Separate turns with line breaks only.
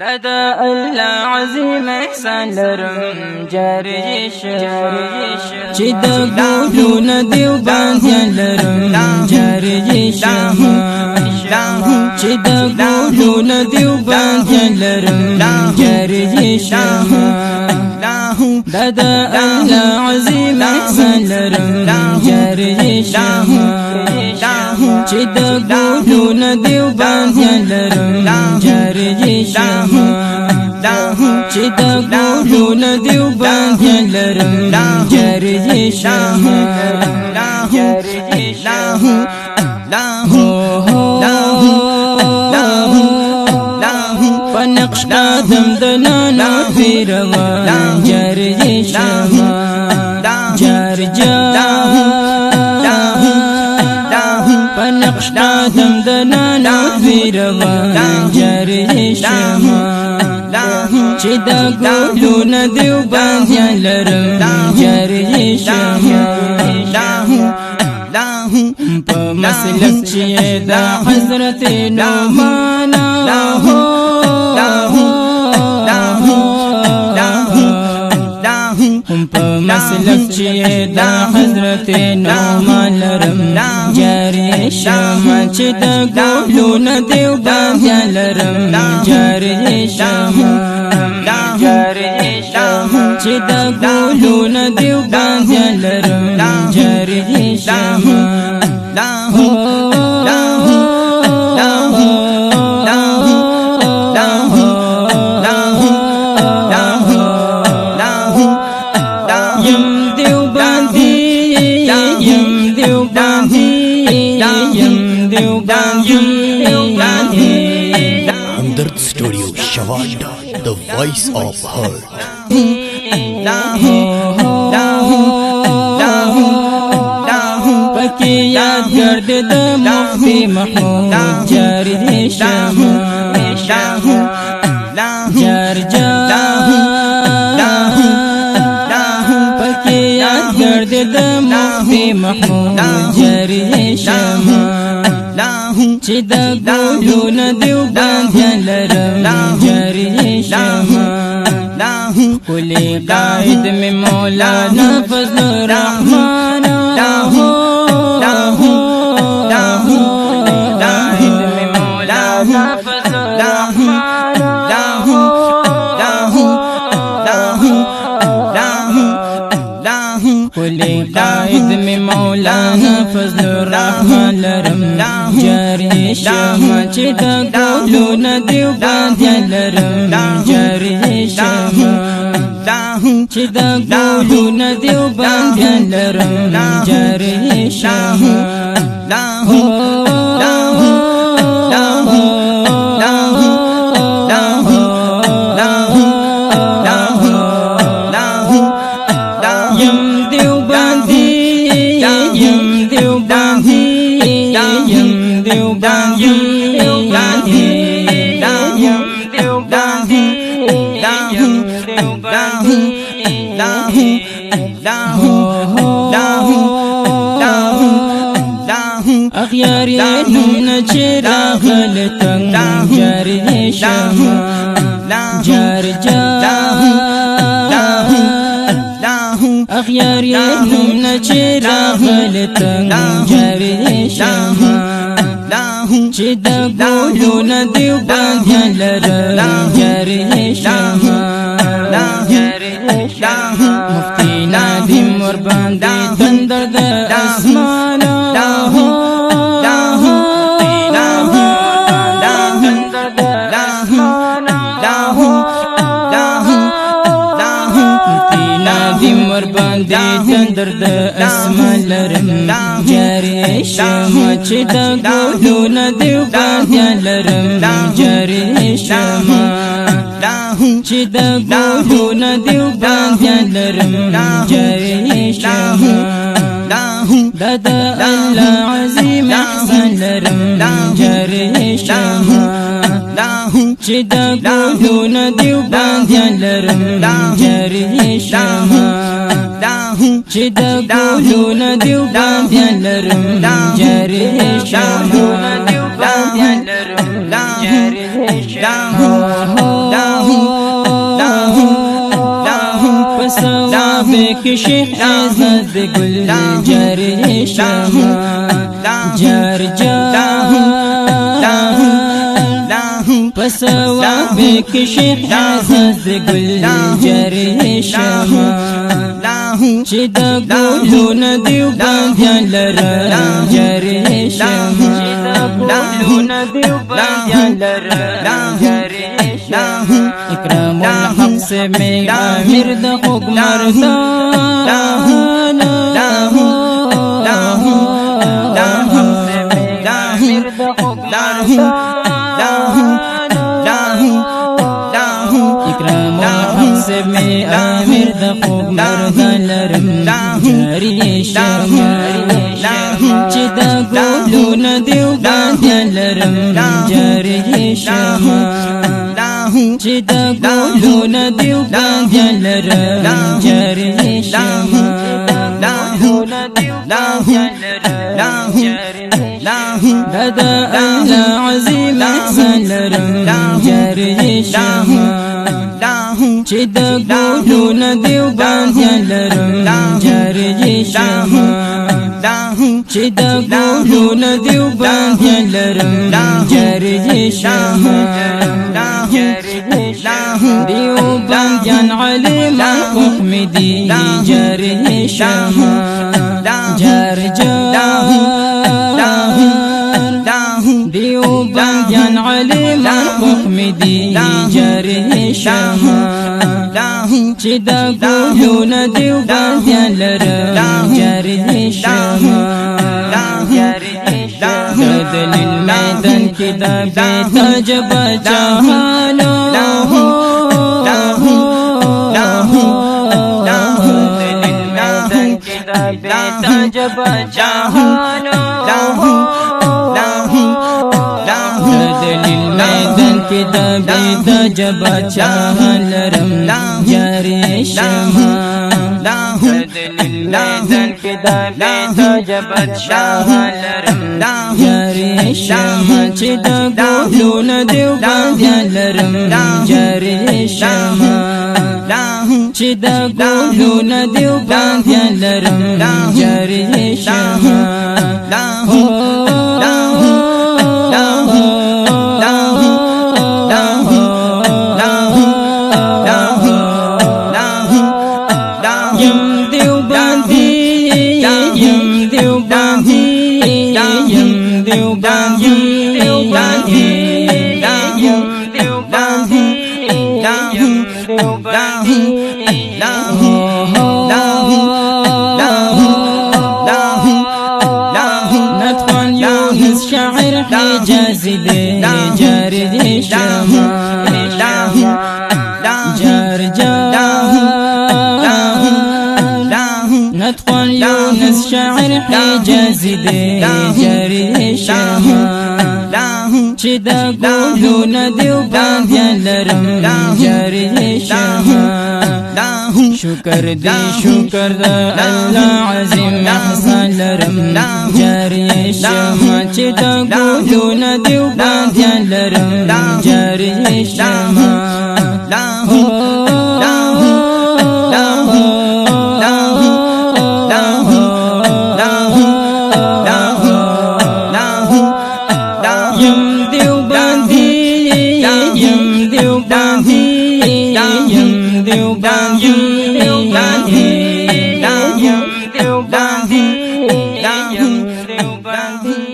دادا الله عظیم احسان لرم جاری شه چی دا گلون دیو باندې لرم جاری شه چی دا گلون دیو باندې لرم جاری شه دادا الله عظیم احسان لرم جاری شه چی دا گلون دیو باندې لرم جاری شه چی دا گلون دیو باندې لرم جاری شه پنقش قدم دنانا پیروا جاری شه پنقش قدم دنانا پیروا جاری شه چی دا گلون دیو باندې لرم جاری شه په مسلک چې دا حضرت نعمانا په مسلک چې دا حضرت نعمان لرم جاری شه چې دا گلون دیو باندې لرم جاری شه چې دا گلون دیو باندې لرم جاری شه
Hamdard Studio Shavanda, the voice of heart.
پکی یاد گرد د مفتی محمود جاری شه پکی یاد گرد د مفتی محمود جاری شه چی دا گلون دیو باندې لرم جاری شه کلی قائد میں مولانا فضل الرحمن قائد میں مولانا فضل الرحمن کلی قائد میں مولانا فضل الرحمن لرم جاری شه چی دا گلون دیو باندې لرم جاری شه چی دا گلون دیو باندې لرم جاری شه اغیاری نون چراغ لتنگ جاری شه اغیاری نون چراغ لتنگ جاری شه چی دا گلون دیو باندې لرم جاری شه مفتی نادم ور باندې تندر د اسمان ور باندې تندر د اسمان لرم جاری شه چې دا گلون دیو باندې لرم جاری شه چې دا گلون دیو باندې لرم جاری شه دادا الله عظیم احسان لرم جاری شه چې دا گلون دیو باندې لرم جاری شه چې دا گلون دیو باندې لرم جاری شه کې شیخ عزت ګل جاری شمه جار پسواب کې شیخ عزت ګل جاری شمه چې د ګلونو دیو باندې لرم جاری شمه چې د ګلونو دیو باندې لرم جاری شمه اکرام الحق سے میں امیر د خوب مردان اکرام الحق سے میں امیر د خوب مردان لرم جاری شمه چې د ګلونو دیو باندې لرم جاری شمه چې د ګلونو دیو باندې لرم جاری شمه د الله عظیم لرم جاری شمه چې د ګلونو دیو باندې لرم جاری شمه چې د ګلونو دیو باندې لرم جاری شمه دیو باندې علم حکم دی جاری شمه جار دیو باندې علم حکم دی جاری شمه چې د ګلونو دیو باندې لرم جاری شمه دلیل میدان کې د بیت جبچانو دلیل میدان کې د بیت جبچانو دلیل میدان کې د بیت جبچانو لرم جاری شمه دلیل میدان کې د بیت جبچانو لرم جاری شمه چې د ګلونو دیو باندې لرم جاری شمه چې د ګلونو دیو باندې لرم جاری شمه شاعر حجازي دي جاري شمه جار ندخل يونس شاعر حجازي دي جاري شمه چې د ګلونو دیو باندې لرم جاری شمه شکر دی شکر د الله عظیم احسان لرم جاری شمه چې د ګلونو دیو باندې لرم جاری شمه Deobandi